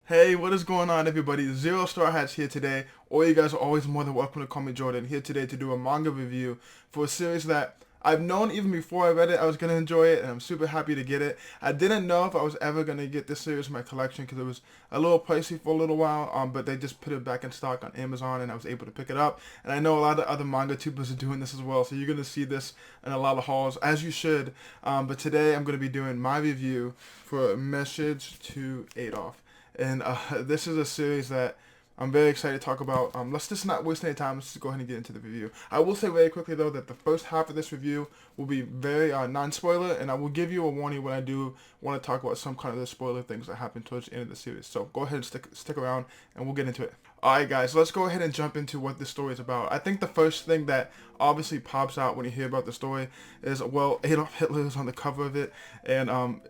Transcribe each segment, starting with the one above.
Hey, what is going on, everybody? Zero Star Hats here today, or you guys are always more than welcome to call me Jordan, here today to do a manga review for a series that I've known even before I read it I was going to enjoy it, and I'm super happy to get it. I didn't know if I was ever going to get this series in my collection because it was a little pricey for a little while, but they just put it back in stock on Amazon and I was able to pick it up. And I know a lot of other manga tubers are doing this as well, so you're going to see this in a lot of hauls, as you should. But today I'm going to be doing my review for Message to Adolf. And this is a series that I'm very excited to talk about. Let's just not waste any time. Let's just go ahead and get into the review. I will say very quickly, though, that the first half of this review will be very non-spoiler, and I will give you a warning when I do want to talk about some kind of the spoiler things that happen towards the end of the series. So go ahead and stick around, and we'll get into it. Alright, guys, let's go ahead and jump into what this story is about. I think the first thing that obviously pops out when you hear about the story is, well, Adolf Hitler is on the cover of it, and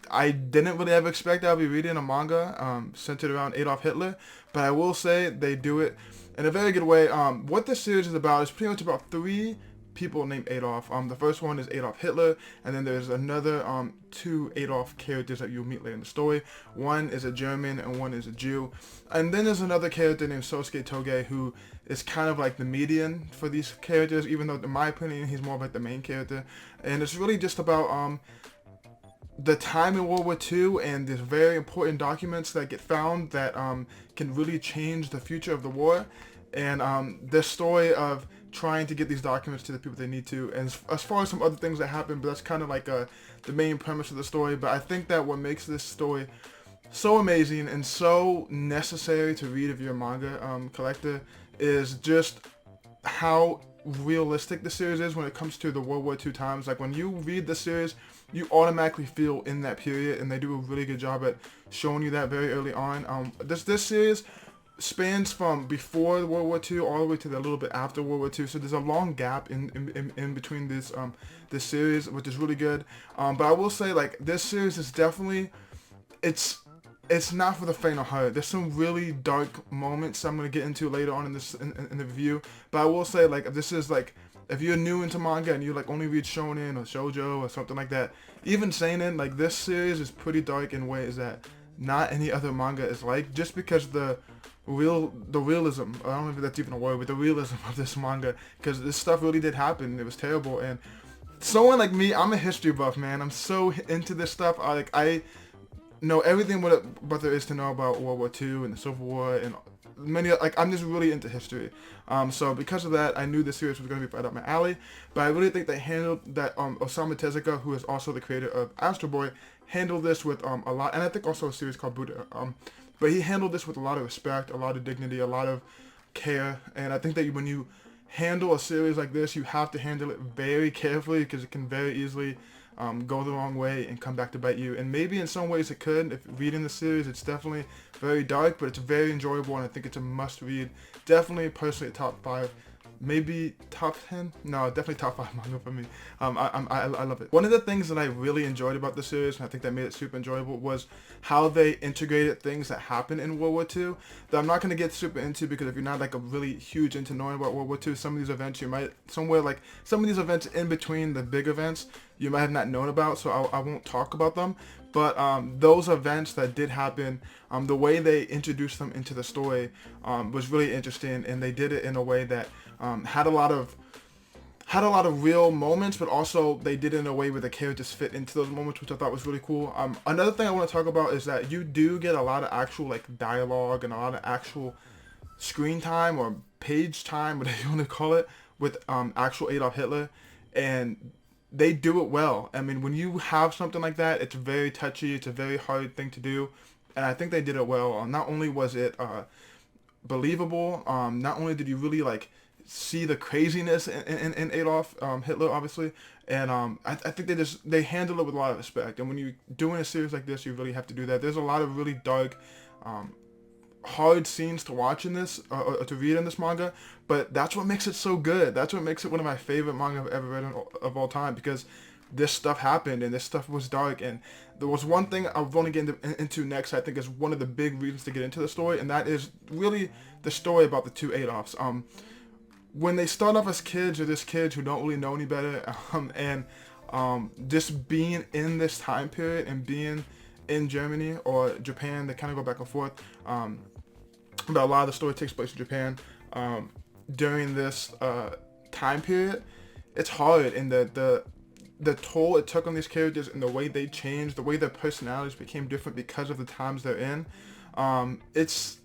I didn't really ever expect I'd be reading a manga centered around Adolf Hitler, but I will say they do it in a very good way. What this series is about is pretty much about three people named Adolf. The first one is Adolf Hitler, and then there's another two Adolf characters that you'll meet later in the story. One is a German and one is a Jew. And then there's another character named Sosuke Toge, who is kind of like the median for these characters, even though in my opinion he's more of like the main character. And it's really just about the time in World War II and these very important documents that get found that can really change the future of the war, and the story of trying to get these documents to the people they need to, and as far as some other things that happen, but that's kind of like the main premise of the story. But I think that what makes this story so amazing and so necessary to read if you're a manga collector is just how realistic the series is when it comes to the World War II times. Like when you read the series, you automatically feel in that period, and they do a really good job at showing you that very early on. This series spans from before World War II all the way to a little bit after World War II, so there's a long gap in between this series, which is really good. But I will say, like, this series is definitely it's not for the faint of heart. There's some really dark moments I'm gonna get into later on in the review. But I will say, like, this is like, if you're new into manga and you like only read shonen or shoujo or something like that, even seinen, like, this series is pretty dark in ways that not any other manga is like, just because the realism, I don't know if that's even a word, but the realism of this manga, because this stuff really did happen. It was terrible, and someone like me, I'm a history buff, man. I'm so into this stuff. I know everything what there is to know about World War II and the Civil War and many, like, I'm just really into history. So because of that, I knew this series was going to be right up my alley. But I really think they handled that. Osamu Tezuka, who is also the creator of Astro Boy, handled this with a lot, and I think also a series called Buddha. But he handled this with a lot of respect, a lot of dignity, a lot of care. And I think that when you handle a series like this, you have to handle it very carefully, because it can very easily go the wrong way and come back to bite you. And maybe in some ways it could. If reading the series, it's definitely very dark, but it's very enjoyable, and I think it's a must read. Definitely, personally, a top 5, maybe top 10. No, definitely top 5 manga for me. I love it. One of the things that I really enjoyed about the series, and I think that made it super enjoyable, was how they integrated things that happened in World War II that I'm not going to get super into, because if you're not like a really huge into knowing about World War II, some of these events you might some of these events in between the big events you might have not known about, so I won't talk about them. But those events that did happen, the way they introduced them into the story was really interesting, and they did it in a way that had a lot of real moments, but also they did it in a way where the characters fit into those moments, which I thought was really cool. Another thing I want to talk about is that you do get a lot of actual, like, dialogue and a lot of actual screen time or page time, whatever you want to call it, with actual Adolf Hitler, and they do it well. I mean, when you have something like that, it's very touchy. It's a very hard thing to do, and I think they did it well. Not only was it believable, not only did you really like see the craziness in Adolf Hitler, obviously, and I think they handle it with a lot of respect. And when you're doing a series like this, you really have to do that. There's a lot of really dark, hard scenes to watch in this, or to read in this manga, but that's what makes it so good. That's what makes it one of my favorite manga I've ever read of all time, because this stuff happened and this stuff was dark. And there was one thing I want to get into next, I think is one of the big reasons to get into the story, and that is really the story about the two Adolfs. When they start off as kids, or just kids who don't really know any better, and just being in this time period and being in Germany or Japan. They kind of go back and forth. But a lot of the story takes place in Japan during this time period. It's hard, and the toll it took on these characters and the way they changed, the way their personalities became different because of the times they're in. It's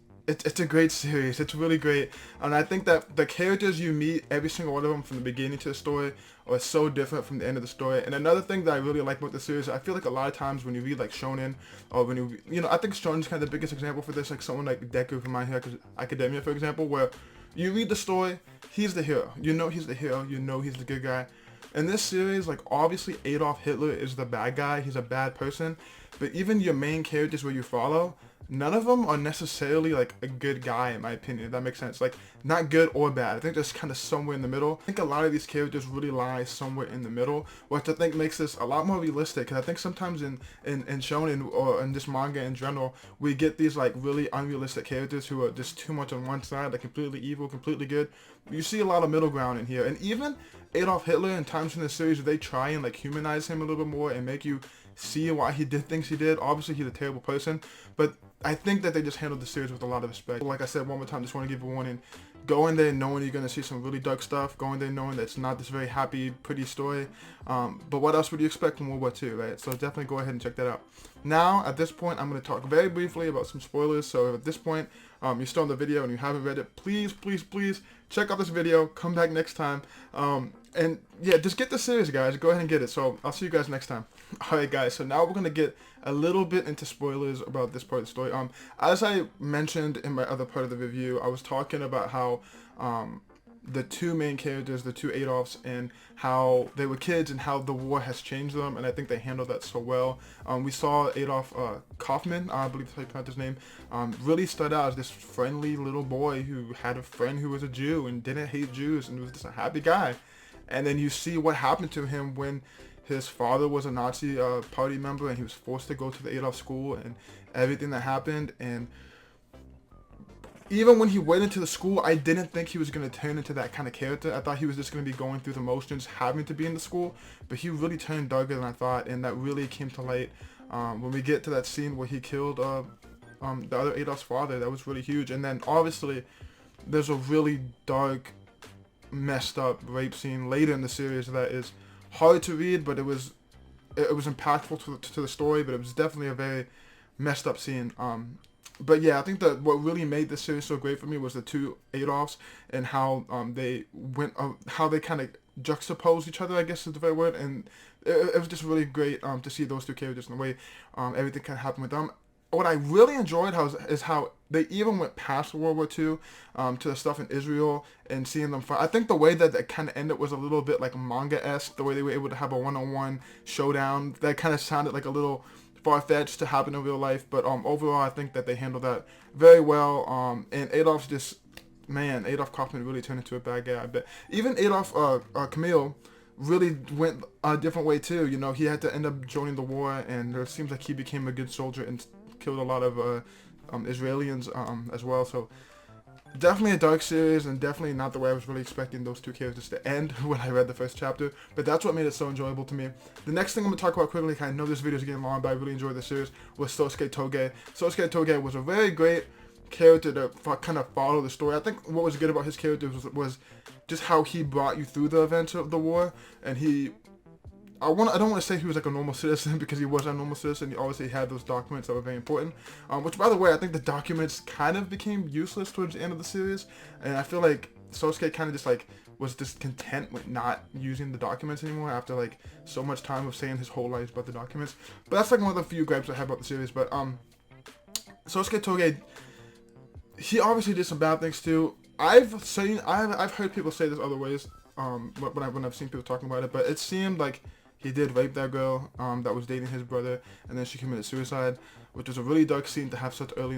a great series. It's really great, and I think that the characters you meet, every single one of them from the beginning to the story, are so different from the end of the story. And another thing that I really like about the series, I feel like a lot of times when you read like shonen, or when I think shonen's kind of the biggest example for this, like someone like Deku from My Hero Academia, for example, where you read the story, he's the hero. You know he's the hero. You know he's the good guy. In this series, like obviously Adolf Hitler is the bad guy. He's a bad person. But even your main characters where you follow, none of them are necessarily like a good guy, in my opinion, if that makes sense. Like, not good or bad. I think there's kind of somewhere in the middle. I think a lot of these characters really lie somewhere in the middle, which I think makes this a lot more realistic. Because I think sometimes in shonen or in this manga in general, we get these like really unrealistic characters who are just too much on one side, like completely evil, completely good. You see a lot of middle ground in here. And even Adolf Hitler, in times in the series, they try and like humanize him a little bit more and make you see why he did things he did. Obviously, he's a terrible person, but I think that they just handled the series with a lot of respect. Like I said one more time, just want to give a warning. Go in there knowing you're going to see some really dark stuff. Go in there knowing that it's not this very happy, pretty story. But what else would you expect from World War II, right? So definitely go ahead and check that out. Now, at this point, I'm going to talk very briefly about some spoilers. So at this point, you're still in the video and you haven't read it, please, please, please check out this video. Come back next time. And yeah, just get the series, guys. Go ahead and get it. So I'll see you guys next time. Alright, guys. So now we're going to get a little bit into spoilers about this part of the story. As I mentioned in my other part of the review, I was talking about how the two main characters, the two Adolfs, and how they were kids and how the war has changed them, and I think they handled that so well. We saw Adolf Kaufman, I believe that's how you pronounce his name, really stood out as this friendly little boy who had a friend who was a Jew and didn't hate Jews and was just a happy guy. And then you see what happened to him when his father was a Nazi party member and he was forced to go to the Adolf school and everything that happened. And even when he went into the school, I didn't think he was going to turn into that kind of character. I thought he was just going to be going through the motions, having to be in the school. But he really turned darker than I thought, and that really came to light when we get to that scene where he killed the other Adolf's father. That was really huge. And then obviously there's a really dark, messed up rape scene later in the series that is hard to read, but it was impactful to the story, but it was definitely a very messed up scene. But yeah, I think that what really made this series so great for me was the two Adolfs and how they went, how they kind of juxtaposed each other, I guess is the right word, and it was just really great to see those two characters and the way everything kind of happened with them. What I really enjoyed is how they even went past World War II to the stuff in Israel and seeing them fight. I think the way that it kind of ended was a little bit like manga-esque, the way they were able to have a one-on-one showdown. That kind of sounded like a little far-fetched to happen in real life, but overall I think that they handled that very well. And Adolf Kaufman really turned into a bad guy. But even Adolf Camille really went a different way too. You know, he had to end up joining the war, and it seems like he became a good soldier and killed a lot of Israelis as well. So definitely a dark series, and definitely not the way I was really expecting those two characters to end when I read the first chapter, but that's what made it so enjoyable to me. The next thing I'm going to talk about quickly, I know this video is getting long, but I really enjoyed the series, was Sosuke Toge. Sosuke Toge was a very great character to kind of follow the story. I think what was good about his character was just how he brought you through the events of the war, and I don't want to say he was like a normal citizen, because he was a normal citizen. He obviously had those documents that were very important, which, by the way, I think the documents kind of became useless towards the end of the series, and I feel like Sosuke kind of just like was just content with not using the documents anymore after like so much time of saying his whole life about the documents. But that's like one of the few gripes I have about the series. But Sosuke Toge, he obviously did some bad things too. I've heard people say this other ways when I've seen people talking about it, but it seemed like he did rape that girl that was dating his brother, and then she committed suicide, which was a really dark scene to have so early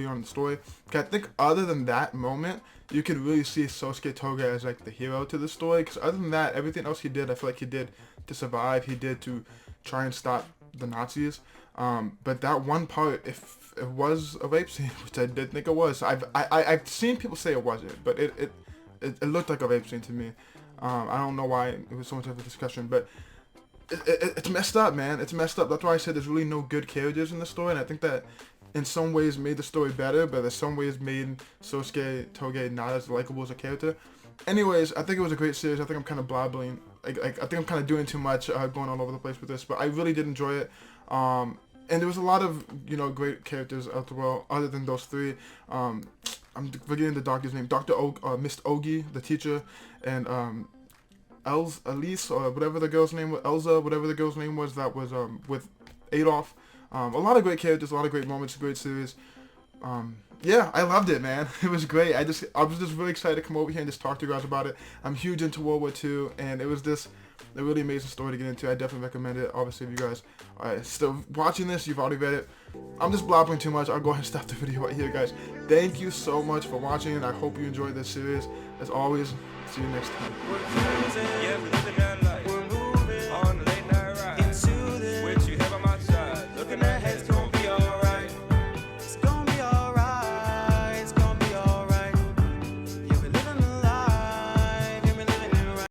on in the story. I think other than that moment, you can really see Sosuke Toge as like the hero to the story, because other than that, everything else he did, I feel like he did to survive, he did to try and stop the Nazis. But that one part, if it was a rape scene, which I did think it was, I've seen people say it wasn't, but it looked like a rape scene to me. I don't know why it was so much of a discussion, but it's messed up, man. It's messed up. That's why I said there's really no good characters in the story, and I think that in some ways made the story better, but in some ways made Sosuke Toge not as likable as a character. Anyways, I think it was a great series. I think I'm kind of blabbling. I think I'm kind of doing too much, going all over the place with this, but I really did enjoy it. And there was a lot of, great characters out the world, other than those three. I'm forgetting the doctor's name. Mr. Ogi, the teacher, and Elise, or whatever the girl's name was, Elza, whatever the girl's name was, that was with Adolf. A lot of great characters, a lot of great moments, great series. Yeah, I loved it, man. It was great. I was just really excited to come over here and just talk to you guys about it. I'm huge into World War II, and it was just a really amazing story to get into. I definitely recommend it. Obviously, if you guys are still watching this, you've already read it. I'm just blabbering too much. I'll go ahead and stop the video right here, guys. Thank you so much for watching, and I hope you enjoyed this series. As always, see you next time.